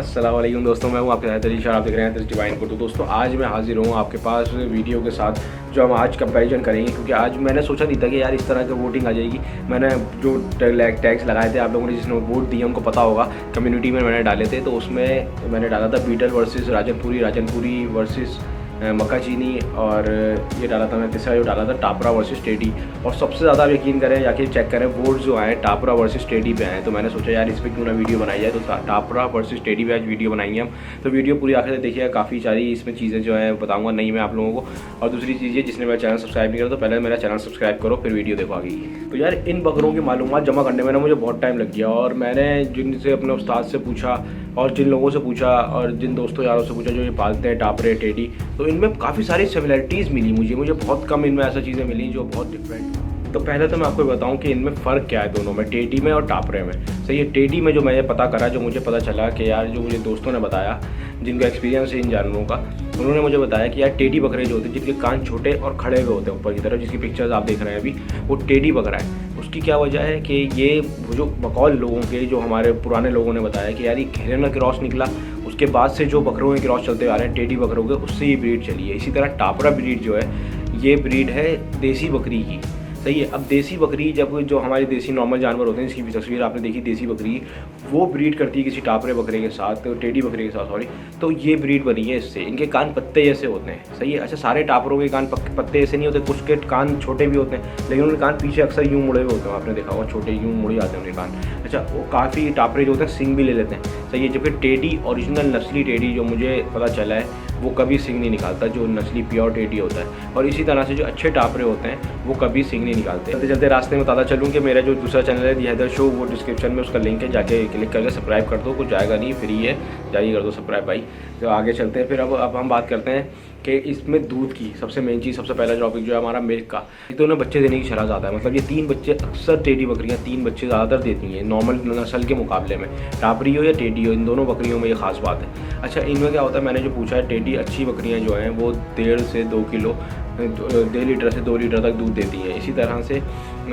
अस्सलाम वालेकुम दोस्तों, मैं हूं आपके साथ अली शाह। आप देख रहे हैं डिवाइन को। तो दोस्तों आज मैं हाजिर हूं आपके पास वीडियो के साथ जो हम आज कंपैरिजन करेंगे, क्योंकि आज मैंने सोचा नहीं था कि यार इस तरह की वोटिंग आ जाएगी। मैंने जो टैग्स लगाए थे, आप लोगों ने जिसने वोट दिए उनको पता होगा, कम्युनिटी में मैंने डाले थे। तो उसमें मैंने डाला था बीटल वर्सेस राजनपुरी वर्सेस मक्काचीनी, और ये डाला था मैं तीसरा जो डाला था टापरा वर्सेस टेडी। और सबसे ज़्यादा आप यकीन करें, जाके चेक करें, वोट जो आए टापरा वर्सेस टेडी पे आए। तो मैंने सोचा यार इस पर क्यों ना वीडियो बनाई जाए। तो टापरा वर्सेस टेडी पे आज वीडियो बनाएंगे हम। तो वीडियो पूरी आखिर तक देखिएगा, काफ़ी सारी इसमें चीज़ें जो है बताऊँगा नहीं मैं आप लोगों को। और दूसरी चीज़ ये, जिसने मेरा चैनल सब्सक्राइब नहीं करा तो पहले मेरा चैनल सब्सक्राइब करो, फिर वीडियो देखो आगे की। तो यार इन बकरों की मालूमात जमा करने में ना मुझे बहुत टाइम लग गया, और मैंने जिनसे अपने उस्ताद से पूछा और जिन लोगों से पूछा और जिन दोस्तों यारों से पूछा जो ये पालते हैं टापरे टेडी, तो इनमें काफ़ी सारी सिमिलरिटीज़ मिली मुझे बहुत कम इनमें ऐसा चीज़ें मिली जो बहुत डिफरेंट। तो पहले तो मैं आपको बताऊं कि इनमें फ़र्क क्या है दोनों में, टेडी में और टापरे में। सही है, टेडी में जो मैंने पता करा, जो मुझे पता चला कि यार, जो मुझे दोस्तों ने बताया जिनका एक्सपीरियंस है इन जानवरों का, उन्होंने मुझे बताया कि यार टेडी बकरे जो होते हैं जिनके कान छोटे और खड़े हुए होते हैं ऊपर की तरफ, जिसकी पिक्चर्स आप देख रहे हैं अभी, वो टेडी बकरा है। उसकी क्या वजह है कि ये जो बकौल लोगों के, जो हमारे पुराने लोगों ने बताया कि यार ये घेरना क्रॉस निकला, उसके बाद से जो बकरों के क्रॉस चलते आ रहे हैं टेडी बकरों के, उससे ये ब्रीड चली है। इसी तरह टापरा ब्रीड जो है, ये ब्रीड है देसी बकरी की। सही है, अब देसी बकरी जब जो हमारे देसी नॉर्मल जानवर होते हैं, जिसकी भी तस्वीर आपने देखी देसी बकरी, वो ब्रीड करती है किसी टापरे बकरे के साथ, तो टेडी बकरे के साथ सॉरी, तो ये ब्रीड बनी है इससे। इनके कान पत्ते जैसे होते हैं। सही है, अच्छा सारे टापरों के कान पत्ते ऐसे नहीं होते, कुछ के कान छोटे भी होते हैं, लेकिन उनके कान पीछे अक्सर यूँ मुड़े हुए होते हैं, आपने देखा होगा, छोटे यूँ मुड़े जाते हैं उनके कान। अच्छा, वो काफ़ी टापरे जो होते हैं सिंग भी ले लेते हैं। सही है, जबकि टेडी ओरिजिनल नस्ली टेडी जो मुझे पता चला है वो कभी सिंग नहीं निकालता, जो नस्ली प्योर टेडी होता है। और इसी तरह से जो अच्छे टापरे होते हैं वो कभी सिंग नहीं निकालते। चलते चलते रास्ते में बताता चलूँ कि मेरा जो दूसरा चैनल है दी हैदर शो, वो डिस्क्रिप्शन में उसका लिंक है, जाके क्लिक करके सब्सक्राइब कर दो, कुछ जाएगा नहीं, फ्री है, जाइए कर दो सब्सक्राइब भाई। तो आगे चलते हैं फिर। अब हम बात करते हैं कि इसमें दूध की सबसे मेन चीज़, सबसे पहला टॉपिक जो है हमारा मिल्क का। एक तो उन्हें बच्चे देने की शरह ज़्यादा है, मतलब ये 3 बच्चे, अक्सर टेडी बकरियाँ 3 बच्चे ज़्यादातर देती हैं नॉर्मल नस्ल के मुकाबले में, टापरी हो या टेडी हो, इन दोनों बकरियों में ये खास बात है। अच्छा, इनमें क्या होता है, मैंने जो पूछा है, टेडी अच्छी बकरियाँ जो हैं वो 1.5 से 2 किलो, 1.5 लीटर से 2 लीटर तक दूध देती हैं। इसी तरह से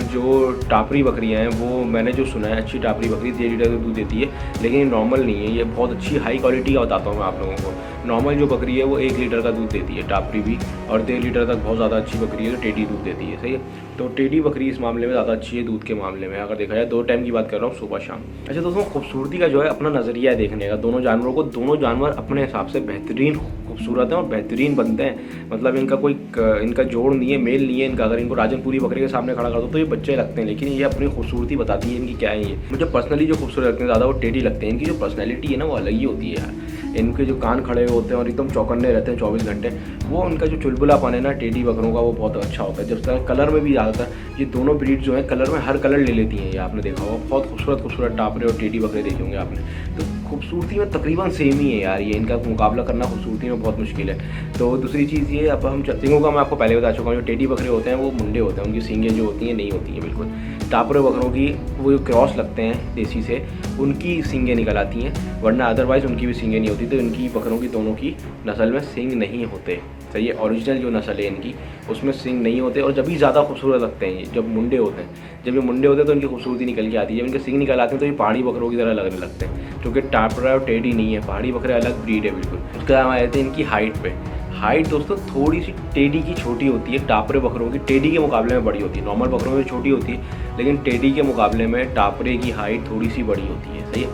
जो टापरी बकरियां हैं, वो मैंने जो सुना है, अच्छी टापरी बकरी 1.5 लीटर तक दूध देती है, लेकिन ये नॉर्मल नहीं है, ये बहुत अच्छी हाई क्वालिटी का बताता हूँ मैं आप लोगों को। नॉर्मल जो बकरी है वो 1 लीटर का दूध देती है टापरी भी, और 1.5 लीटर तक बहुत ज़्यादा अच्छी बकरी है तो टेडी दूध देती है। सही है, तो टेडी बकरी इस मामले में ज़्यादा अच्छी है दूध के मामले में, अगर देखा जाए 2 टाइम की बात कर रहा हूँ, सुबह शाम। अच्छा दोस्तों, खूबसूरती का जो है अपना नज़रिया है देखने का दोनों जानवरों को। दोनों जानवर अपने हिसाब से बेहतरीन खूबसूरत हैं और बेहतरीन बनते हैं, मतलब इनका कोई इनका जोड़ नहीं है, मेल नहीं है इनका। अगर इनको राजनपुरी बकरे के सामने खड़ा कर दो तो ये बच्चे लगते हैं, लेकिन ये अपनी खूबसूरती बताती है इनकी क्या है। ये मुझे पर्सनली जो खूबसूरत लगते हैं ज़्यादा वो टेडी लगते हैं। इनकी जो पर्सनैलिटी है ना वो अलग ही होती है यार। इनके जो कान खड़े होते हैं और एकदम चौकन्ने रहते हैं 24 घंटे, वो उनका जो चुलबुलापन है ना टेडी बकरों का, वो बहुत अच्छा होता है। जब तक कलर में भी ज़्यादातर ये दोनों ब्रीड जो है कलर में हर कलर ले लेती हैं, ये आपने देखा होगा। बहुत खूबसूरत टापरे और टेडी बकरे देखे होंगे आपने। तो खूबसूरती में तकरीबन सेम ही है यार, ये इनका मुकाबला करना खूबसूरती में बहुत मुश्किल है। तो दूसरी चीज़ ये, अब हम सिंगों का मैं आपको पहले बता चुका हूँ, जो टेडी बकरे होते हैं वो मुंडे होते हैं, उनकी सींगें जो होती हैं नहीं होती हैं बिल्कुल। टापरे बकरों की वो जो क्रॉस लगते हैं देसी से, उनकी सींगें निकल आती हैं, वरना अदरवाइज़ उनकी भी सींगें नहीं होती। तो इनकी बकरों की दोनों की नस्ल में सींग नहीं होते। सही है, ओरिजिनल जो नस्ल है इनकी उसमें सींग नहीं होते, और जब भी ज़्यादा खूबसूरत लगते हैं ये जब मुंडे होते हैं। जब ये मुंडे होते हैं तो इनकी खूबसूरती निकल के आती है। जब इनके सींग निकल आते हैं तो ये पहाड़ी बकरों की तरह लगने लगते हैं, क्योंकि टापरा और टेडी नहीं है, पहाड़ी बकरे अलग ब्रीड है बिल्कुल। उसके बाद हम आए थे इनकी हाइट पे। हाइट दोस्तों थोड़ी सी टेडी की छोटी होती है, टापरे बकरों की टेडी के मुकाबले में बड़ी होती है। नॉर्मल बकरों में छोटी होती है, लेकिन टेडी के मुकाबले में टापरे की हाइट थोड़ी सी बड़ी होती है। सही है,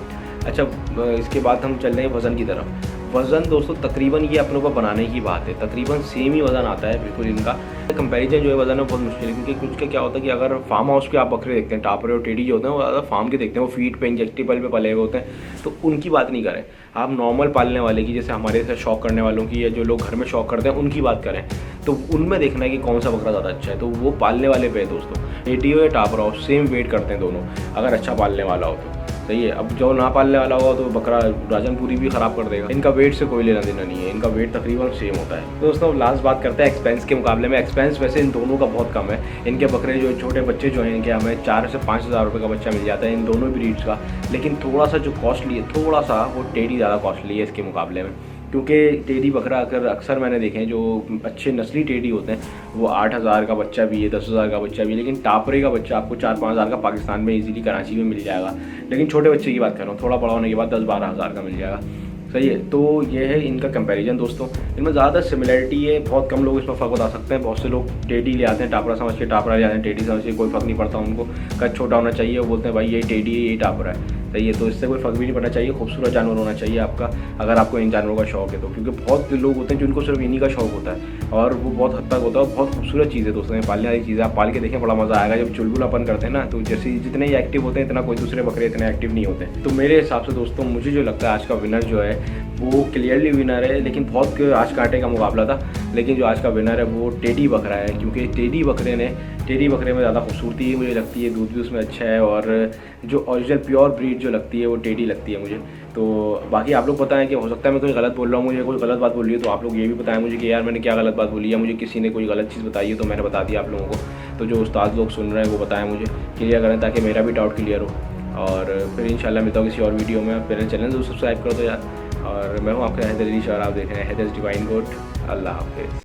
अच्छा इसके बाद हम चल रहे हैं वज़न की तरफ। वज़न दोस्तों तकरीबन ये अपनों को बनाने की बात है, तकरीबन सेम ही वज़न आता है बिल्कुल इनका। कंपैरिजन जो है वज़न है बहुत मुश्किल है, क्योंकि कुछ का क्या होता है कि अगर फार्म हाउस पे आप बकरे देखते हैं, टापरे और टेडी जो होते हैं वो ज़्यादा फार्म के देखते हैं, वो फीड पे इंजेक्टेबल पे पले हुए होते हैं, तो उनकी बात नहीं करें। आप नॉर्मल पालने वाले की, जैसे हमारे से शौक करने वालों की, या जो लोग घर में शौक करते हैं उनकी बात करें, तो उनमें देखना है कि कौन सा बकरा ज़्यादा अच्छा है। तो वो पालने वाले पे दोस्तों, टेडी हो या टापरा हो, सेम वेट करते हैं दोनों, अगर अच्छा पालने वाला हो तो। सही है, अब जो ना पालने वाला होगा तो बकरा राजनपुरी भी ख़राब कर देगा। इनका वेट से कोई लेना देना नहीं है, इनका वेट तकरीबन सेम होता है। तो दोस्तों लास्ट बात करते हैं एक्सपेंस के मुकाबले में। एक्सपेंस वैसे इन दोनों का बहुत कम है। इनके बकरे जो छोटे बच्चे जो हैं इनके, हमें 4 से 5 हज़ार रुपये का बच्चा मिल जाता है इन दोनों ब्रीड्स का। लेकिन थोड़ा सा जो कॉस्टली है, थोड़ा सा वो टेडी ज़्यादा कॉस्टली है इसके मुकाबले में, क्योंकि टेडी बकरा अक्सर मैंने देखे हैं जो अच्छे नस्ली टेडी होते हैं वो 8,000 का बच्चा भी है, 10,000 का बच्चा भी है, लेकिन टापरे का बच्चा आपको 4-5 हज़ार का पाकिस्तान में इजीली कराची में मिल जाएगा। लेकिन छोटे बच्चे की बात कर रहा हूँ, थोड़ा बड़ा होने के बाद 10-12 हज़ार का मिल जाएगा। सही है। तो ये है इनका कंपैरिजन दोस्तों, इनमें ज़्यादा सिमिलरिटी है, बहुत कम लोग इसमें फ़र्क बता सकते हैं। बहुत से लोग टेडी ले आते हैं, टापरा समझ के टापरा ले आते हैं, टेडी समझ के कोई फ़र्क नहीं पड़ता उनको, कद छोटा होना चाहिए, वो बोलते हैं भाई यही टेडी है यही टापरा है। सही है, तो इससे कोई फ़र्क भी नहीं पड़ना चाहिए, खूबसूरत जानवर होना चाहिए आपका, अगर आपको इन जानवरों का शौक है तो। क्योंकि बहुत लोग होते हैं जिनको सिर्फ इन्हीं का शौक होता है और वो बहुत हद तक होता है, बहुत खूबसूरत चीज़ है दोस्तों, पालने वाली चीज़ है। आप पाल के देखें, बड़ा मज़ा आएगा। जब चुलबुलापन करते हैं ना, तो जैसे जितने ही एक्टिव होते हैं इतना कोई दूसरे बकरे इतने एक्टिव नहीं होते। तो मेरे हिसाब से दोस्तों मुझे जो लगता है आज का विनर जो है वो क्लियरली विनर है, लेकिन बहुत आज कांटे का मुकाबला था, लेकिन जो आज का विनर है वो टेडी बकरा है। क्योंकि टेडी बकरे में ज़्यादा खूबसूरती है मुझे लगती है, दूध भी उसमें अच्छा है, और जो ओरिजिनल प्योर ब्रीड जो लगती है वो टेडी लगती है मुझे। तो बाकी आप लोग बताएं कि हो सकता है मैं कोई गलत बोल रहा हूँ, मुझे कोई गलत बात बोल रही है तो आप लोग ये भी बताएं मुझे कि यार मैंने क्या गलत बात बोली है, मुझे किसी ने कोई गलत चीज़ बताई है तो मैंने बता दिया आप लोगों को। तो जो उस्ताद लोग सुन रहे हैं वो बताएं मुझे, क्लियर करें ताकि मेरा भी डाउट क्लियर हो। और फिर इंशाल्लाह मिलता हूँ किसी और वीडियो में। मेरे चैनल जरूर सब्सक्राइब कर दो यार। और मैं हूँ आपका हैदर अली शाह, आप देख रहे हैं हैदर्स डिवाइन गोट। अल्लाह हाफिज़।